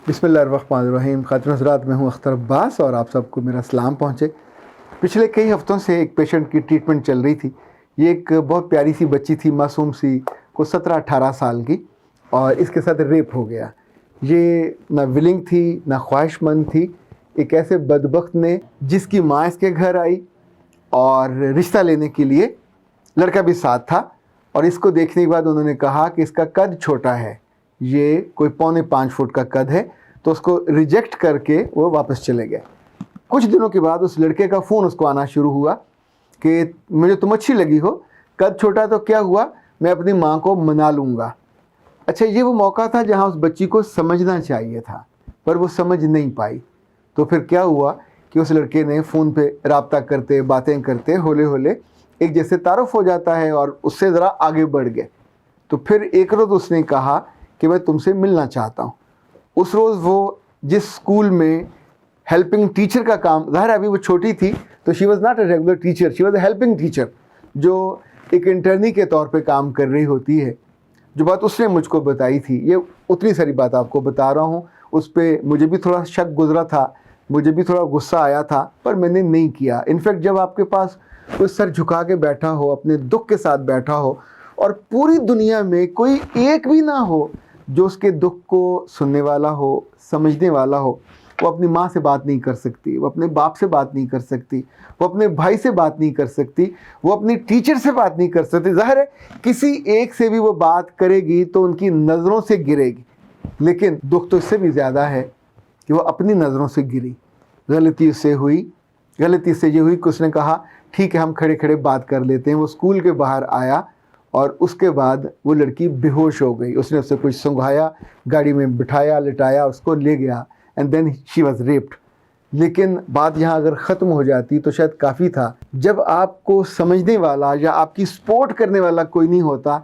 بسم اللہ الرحمن الرحیم. خاتون حضرات، میں ہوں اختر عباس اور آپ سب کو میرا سلام پہنچے. پچھلے کئی ہفتوں سے ایک پیشنٹ کی ٹریٹمنٹ چل رہی تھی. یہ ایک بہت پیاری سی بچی تھی، معصوم سی، کو 17-18 سال کی، اور اس کے ساتھ ریپ ہو گیا. یہ نہ ولنگ تھی نہ خواہش مند تھی. ایک ایسے بدبخت نے، جس کی ماں اس کے گھر آئی اور رشتہ لینے کے لیے، لڑکا بھی ساتھ تھا، اور اس کو دیکھنے کے بعد انہوں نے کہا کہ اس کا قد چھوٹا ہے، یہ کوئی 4.25 فٹ کا قد ہے، تو اس کو ریجیکٹ کر کے وہ واپس چلے گئے. کچھ دنوں کے بعد اس لڑکے کا فون اس کو آنا شروع ہوا کہ مجھے تم اچھی لگی ہو، قد چھوٹا تو کیا ہوا، میں اپنی ماں کو منا لوں گا. اچھا، یہ وہ موقع تھا جہاں اس بچی کو سمجھنا چاہیے تھا، پر وہ سمجھ نہیں پائی. تو پھر کیا ہوا کہ اس لڑکے نے فون پہ رابطہ کرتے، باتیں کرتے، ہولے ہولے ایک جیسے تعارف ہو جاتا ہے، اور اس سے ذرا آگے بڑھ گئے. تو پھر ایک روز اس نے کہا کہ میں تم سے ملنا چاہتا ہوں. اس روز وہ جس اسکول میں ہیلپنگ ٹیچر کا کام، ظاہر ابھی وہ چھوٹی تھی تو she was not a regular teacher, she was a helping teacher, جو ایک انٹرنی کے طور پہ کام کر رہی ہوتی ہے. جو بات اس نے مجھ کو بتائی تھی، یہ اتنی ساری بات آپ کو بتا رہا ہوں، اس پہ مجھے بھی تھوڑا شک گزرا تھا، مجھے بھی تھوڑا غصہ آیا تھا، پر میں نے نہیں کیا. انفیکٹ جب آپ کے پاس کوئی سر جھکا کے بیٹھا ہو، اپنے دکھ کے ساتھ بیٹھا ہو، اور پوری دنیا میں کوئی ایک بھی نہ ہو جو اس کے دکھ کو سننے والا ہو، سمجھنے والا ہو، وہ اپنی ماں سے بات نہیں کر سکتی، وہ اپنے باپ سے بات نہیں کر سکتی، وہ اپنے بھائی سے بات نہیں کر سکتی، وہ اپنی ٹیچر سے بات نہیں کر سکتی. ظاہر ہے کسی ایک سے بھی وہ بات کرے گی تو ان کی نظروں سے گرے گی، لیکن دکھ تو اس سے بھی زیادہ ہے کہ وہ اپنی نظروں سے گری. غلطی اس سے ہوئی. غلطی سے یہ ہوئی کہ اس نے کہا ٹھیک ہے ہم کھڑے کھڑے بات کر لیتے ہیں. وہ اسکول کے باہر آیا اور اس کے بعد وہ لڑکی بے ہوش ہو گئی. اس نے اسے کچھ سنگھایا، گاڑی میں بٹھایا، لٹایا، اس کو لے گیا، and then she was raped. لیکن بات یہاں اگر ختم ہو جاتی تو شاید کافی تھا. جب آپ کو سمجھنے والا یا آپ کی سپورٹ کرنے والا کوئی نہیں ہوتا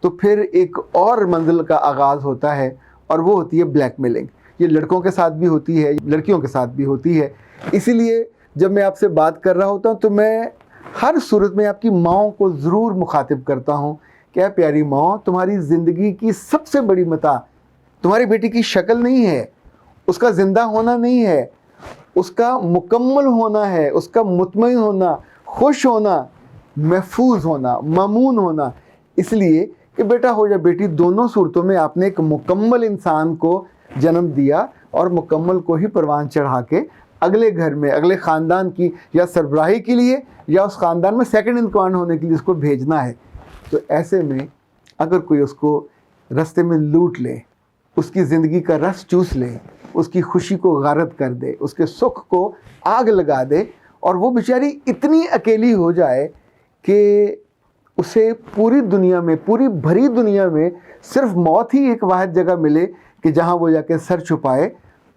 تو پھر ایک اور منزل کا آغاز ہوتا ہے، اور وہ ہوتی ہے بلیک میلنگ. یہ لڑکوں کے ساتھ بھی ہوتی ہے، لڑکیوں کے ساتھ بھی ہوتی ہے. اسی لیے جب میں آپ سے بات کر رہا ہوتا ہوں تو میں ہر صورت میں آپ کی ماؤں کو ضرور مخاطب کرتا ہوں کہ اے پیاری ماں، تمہاری زندگی کی سب سے بڑی متاع تمہاری بیٹی کی شکل نہیں ہے، اس کا زندہ ہونا نہیں ہے، اس کا مکمل ہونا ہے، اس کا مطمئن ہونا، خوش ہونا، محفوظ ہونا، مامون ہونا. اس لیے کہ بیٹا ہو یا بیٹی، دونوں صورتوں میں آپ نے ایک مکمل انسان کو جنم دیا، اور مکمل کو ہی پروان چڑھا کے اگلے گھر میں، اگلے خاندان کی یا سربراہی کے لیے یا اس خاندان میں سیکنڈ ان کمانڈ ہونے کے لیے اس کو بھیجنا ہے. تو ایسے میں اگر کوئی اس کو رستے میں لوٹ لے، اس کی زندگی کا رس چوس لے، اس کی خوشی کو غارت کر دے، اس کے سکھ کو آگ لگا دے، اور وہ بیچاری اتنی اکیلی ہو جائے کہ اسے پوری دنیا میں، پوری بھری دنیا میں صرف موت ہی ایک واحد جگہ ملے کہ جہاں وہ جا کے سر چھپائے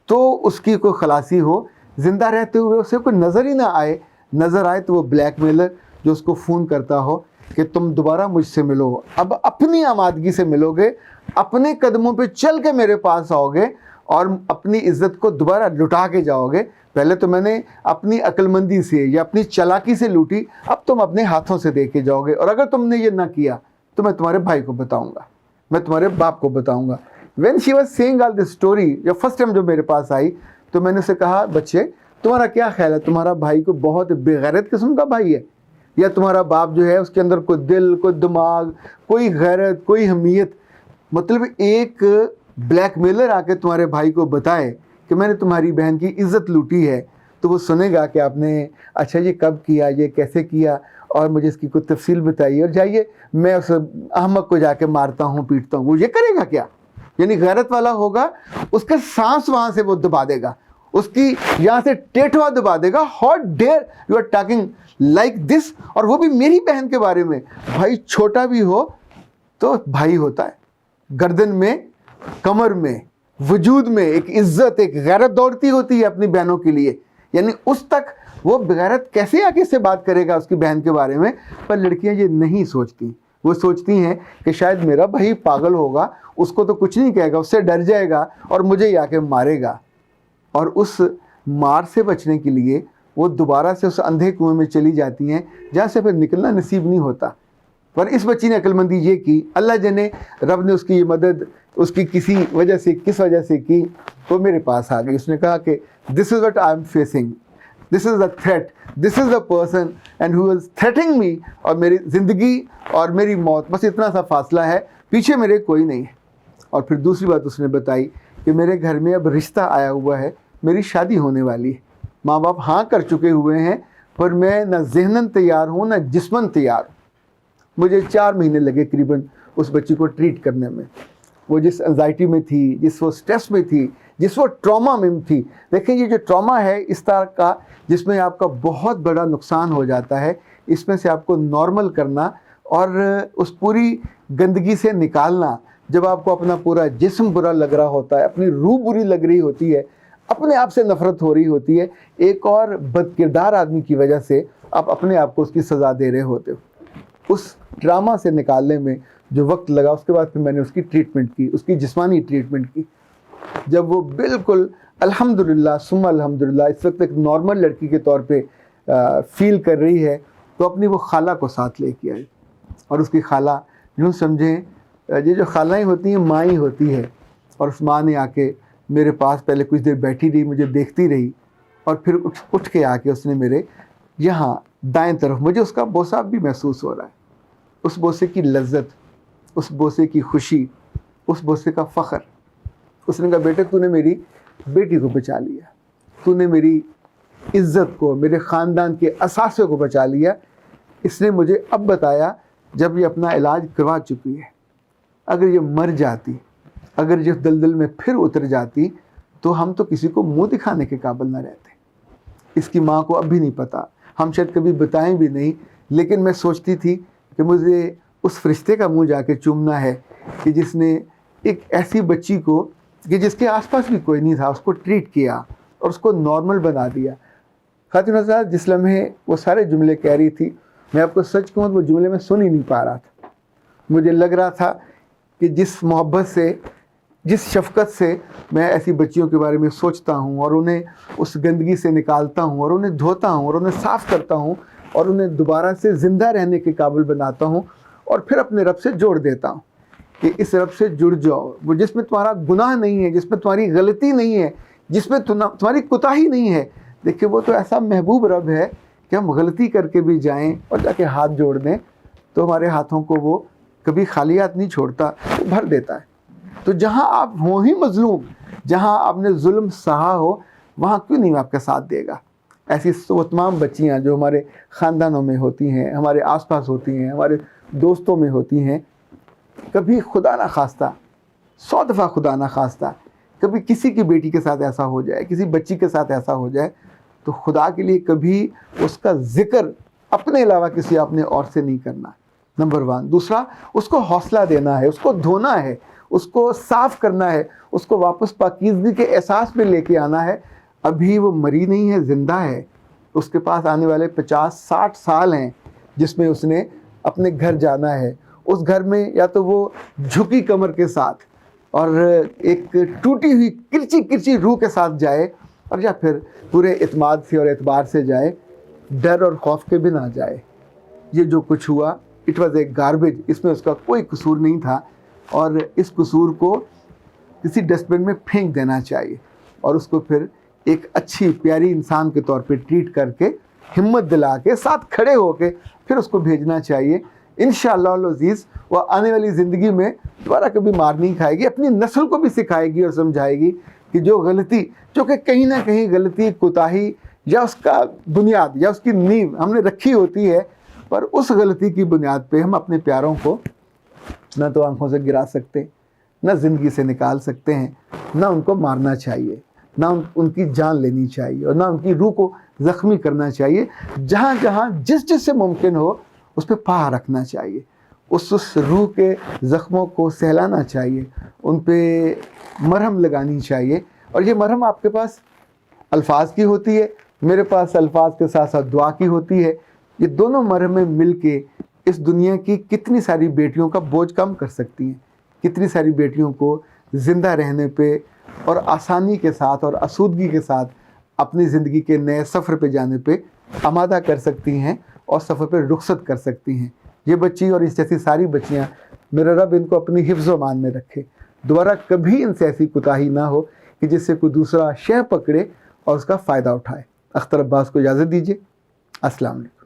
تو اس کی کوئی خلاصی ہو، زندہ رہتے ہوئے اسے کوئی نظر ہی نہ آئے. نظر آئے تو وہ بلیک میلر جو اس کو فون کرتا ہو کہ تم دوبارہ مجھ سے ملو، اب اپنی آمادگی سے ملو گے، اپنے قدموں پہ چل کے میرے پاس آؤ گے، اور اپنی عزت کو دوبارہ لٹا کے جاؤ گے. پہلے تو میں نے اپنی عقل مندی سے یا اپنی چالاکی سے لوٹی، اب تم اپنے ہاتھوں سے دے کے جاؤ گے. اور اگر تم نے یہ نہ کیا تو میں تمہارے بھائی کو بتاؤں گا، میں تمہارے باپ کو بتاؤں گا. When she was saying all this story، یا فرسٹ ٹائم جو میرے پاس آئی تو میں نے اسے کہا بچے تمہارا کیا خیال ہے، تمہارا بھائی کو بہت بے غیرت قسم کا بھائی ہے، یا تمہارا باپ جو ہے اس کے اندر کوئی دل، کوئی دماغ، کوئی غیرت، کوئی حمیت؟ مطلب ایک بلیک میلر آ کے تمہارے بھائی کو بتائے کہ میں نے تمہاری بہن کی عزت لوٹی ہے، تو وہ سنے گا کہ آپ نے اچھا یہ کب کیا، یہ کیسے کیا، اور مجھے اس کی کوئی تفصیل بتائیے، اور جائیے میں اس احمق کو جا کے مارتا ہوں، پیٹتا ہوں. وہ یہ کرے گا کیا؟ یعنی غیرت والا ہوگا، اس کا سانس وہاں سے وہ دبا دے گا، اس کی یہاں سے ٹیٹوا دبا دے گا. How dare you are talking like this, اور وہ بھی میری بہن کے بارے میں. بھائی چھوٹا بھی ہو تو بھائی ہوتا ہے، گردن میں، کمر میں، وجود میں ایک عزت، ایک غیرت دوڑتی ہوتی ہے اپنی بہنوں کے لیے. یعنی اس تک وہ بغیرت کیسے آگے سے بات کرے گا اس کی بہن کے بارے میں؟ پر لڑکیاں یہ نہیں سوچتی. وہ سوچتی ہیں کہ شاید میرا بھائی پاگل ہوگا، اس کو تو کچھ نہیں کہے گا، اس سے ڈر جائے گا اور مجھے ہی آ کے مارے گا. اور اس مار سے بچنے کے لیے وہ دوبارہ سے اس اندھے کنویں میں چلی جاتی ہیں جہاں سے پھر نکلنا نصیب نہیں ہوتا. پر اس بچی نے عقل مندی یہ کی، اللہ جانے رب نے اس کی یہ مدد اس کی کسی وجہ سے کس وجہ سے کی وہ میرے پاس آ گئی. اس نے کہا کہ this is what I am facing, this is the threat, this is the person and who is threatening me, اور میری زندگی اور میری موت بس اتنا سا فاصلہ ہے, پیچھے میرے کوئی نہیں ہے. اور پھر دوسری بات اس نے بتائی کہ میرے گھر میں اب رشتہ آیا ہوا ہے, میری شادی ہونے والی ہے, ماں باپ ہاں کر چکے ہوئے ہیں پر میں نہ ذہناً تیار ہوں نہ جسماً تیار ہوں. مجھے 4 مہینے لگے قریباً اس بچی کو ٹریٹ کرنے میں. وہ جس انزائٹی میں تھی, جس وہ سٹریس میں تھی, جس وہ ٹراما میں تھی. دیکھیں یہ جو ٹراما ہے اس طرح کا جس میں آپ کا بہت بڑا نقصان ہو جاتا ہے, اس میں سے آپ کو نارمل کرنا اور اس پوری گندگی سے نکالنا, جب آپ کو اپنا پورا جسم برا لگ رہا ہوتا ہے, اپنی روح بری لگ رہی ہوتی ہے, اپنے آپ سے نفرت ہو رہی ہوتی ہے, ایک اور بد کردار آدمی کی وجہ سے آپ اپنے آپ کو اس کی سزا دے رہے ہوتے ہو. اس ڈرامہ سے نکالنے میں جو وقت لگا, اس کے بعد پھر میں نے اس کی ٹریٹمنٹ کی, اس کی جسمانی ٹریٹمنٹ کی. جب وہ بالکل الحمدللہ ثم الحمدللہ اس وقت ایک نارمل لڑکی کے طور پہ فیل کر رہی ہے, تو اپنی وہ خالہ کو ساتھ لے کے آئی. اور اس کی خالہ یوں سمجھیں یہ جو خالائیں ہوتی ہیں ماں ہی ہوتی ہے, اور اس ماں نے آ کے میرے پاس پہلے کچھ دیر بیٹھی رہی, مجھے دیکھتی رہی, اور پھر اٹھ کے آ کے اس نے میرے یہاں دائیں طرف, مجھے اس کا بوسہ بھی محسوس ہو رہا ہے, اس بوسے کی لذت, اس بوسے کی خوشی, اس بوسے کا فخر. اس نے کہا بیٹے تو نے میری بیٹی کو بچا لیا, تو نے میری عزت کو, میرے خاندان کے اثاثے کو بچا لیا. اس نے مجھے اب بتایا جب یہ اپنا علاج کروا چکی ہے, اگر یہ مر جاتی, اگر یہ دلدل میں پھر اتر جاتی تو ہم تو کسی کو منہ دکھانے کے قابل نہ رہتے. اس کی ماں کو اب بھی نہیں پتا, ہم شاید کبھی بتائیں بھی نہیں, لیکن میں سوچتی تھی کہ مجھے اس فرشتے کا منہ جا کے چومنا ہے کہ جس نے ایک ایسی بچی کو کہ جس کے آس پاس بھی کوئی نہیں تھا, اس کو ٹریٹ کیا اور اس کو نارمل بنا دیا. خاتون حضرات جس لمحے وہ سارے جملے کہہ رہی تھی, میں آپ کو سچ کہوں تو وہ جملے میں سن ہی نہیں پا رہا تھا. مجھے لگ رہا تھا کہ جس محبت سے, جس شفقت سے میں ایسی بچیوں کے بارے میں سوچتا ہوں اور انہیں اس گندگی سے نکالتا ہوں اور انہیں دھوتا ہوں اور انہیں صاف کرتا ہوں اور انہیں دوبارہ سے زندہ رہنے کے قابل بناتا ہوں, اور پھر اپنے رب سے جوڑ دیتا ہوں کہ اس رب سے جڑ جاؤ, وہ جس میں تمہارا گناہ نہیں ہے, جس میں تمہاری غلطی نہیں ہے, جس میں تمہاری کوتاہی نہیں ہے. دیکھیں وہ تو ایسا محبوب رب ہے کہ ہم غلطی کر کے بھی جائیں اور جا کے ہاتھ جوڑ دیں تو ہمارے ہاتھوں کو وہ کبھی خالی ہاتھ نہیں چھوڑتا, وہ بھر دیتا ہے. تو جہاں آپ ہوں ہی مظلوم, جہاں آپ نے ظلم سہا ہو, وہاں کیوں نہیں آپ کا ساتھ دے گا. ایسی وہ تمام بچیاں جو ہمارے خاندانوں میں ہوتی ہیں, ہمارے آس پاس ہوتی ہیں, ہمارے دوستوں میں ہوتی ہیں, کبھی خدا نہ خواستہ, 100 دفعہ خدا نہ خواستہ کبھی کسی کی بیٹی کے ساتھ ایسا ہو جائے, کسی بچی کے ساتھ ایسا ہو جائے, تو خدا کے لیے کبھی اس کا ذکر اپنے علاوہ کسی اپنے اور سے نہیں کرنا, نمبر 1. دوسرا, اس کو حوصلہ دینا ہے, اس کو دھونا ہے, اس کو صاف کرنا ہے, اس کو واپس پاکیزگی کے احساس میں لے کے آنا ہے. ابھی وہ مری نہیں ہے, زندہ ہے. اس کے پاس آنے والے 50-60 سال ہیں جس میں اس نے اپنے گھر جانا ہے. اس گھر میں یا تو وہ جھکی کمر کے ساتھ اور ایک ٹوٹی ہوئی کرچی روح کے ساتھ جائے, اور یا پھر پورے اعتماد سے اور اعتبار سے جائے, ڈر اور خوف کے بنا جائے. یہ جو کچھ ہوا اٹ واز اے گاربیج, اس میں اس کا کوئی قصور نہیں تھا, اور اس قصور کو کسی ڈسٹ بن میں پھینک دینا چاہیے, اور اس کو پھر ایک اچھی پیاری انسان کے طور پہ ٹریٹ کر کے, ہمت دلا کے, ساتھ کھڑے ہو کے پھر اس کو بھیجنا چاہیے. انشاءاللہ العزیز وہ آنے والی زندگی میں دوبارہ کبھی مار نہیں کھائے گی, اپنی نسل کو بھی سکھائے گی اور سمجھائے گی کہ جو غلطی, جو کہ کہیں نہ کہیں غلطی, کوتاہی یا اس کا بنیاد یا اس کی نیو ہم نے رکھی ہوتی ہے, پر اس غلطی کی بنیاد پہ ہم اپنے پیاروں کو نہ تو آنکھوں سے گرا سکتے, نہ زندگی سے نکال سکتے ہیں, نہ ان کو مارنا چاہیے, نہ ان کی جان لینی چاہیے, اور نہ ان کی روح کو زخمی کرنا چاہیے. جہاں جہاں جس سے ممکن ہو اس پہ پاہ رکھنا چاہیے, اس روح کے زخموں کو سہلانا چاہیے, ان پہ مرہم لگانی چاہیے. اور یہ مرہم آپ کے پاس الفاظ کی ہوتی ہے, میرے پاس الفاظ کے ساتھ ساتھ دعا کی ہوتی ہے. یہ دونوں مرہمیں مل کے اس دنیا کی کتنی ساری بیٹیوں کا بوجھ کم کر سکتی ہیں, کتنی ساری بیٹیوں کو زندہ رہنے پہ اور آسانی کے ساتھ اور آسودگی کے ساتھ اپنی زندگی کے نئے سفر پہ جانے پہ آمادہ کر سکتی ہیں اور سفر پہ رخصت کر سکتی ہیں. یہ بچی اور اس جیسی ساری بچیاں, میرا رب ان کو اپنی حفظ و امان میں رکھے. دوبارہ کبھی ان سے ایسی کوتاہی نہ ہو کہ جس سے کوئی دوسرا شے پکڑے اور اس کا فائدہ اٹھائے۔ اختر عباس کو اجازت دیجیے، السلام علیکم۔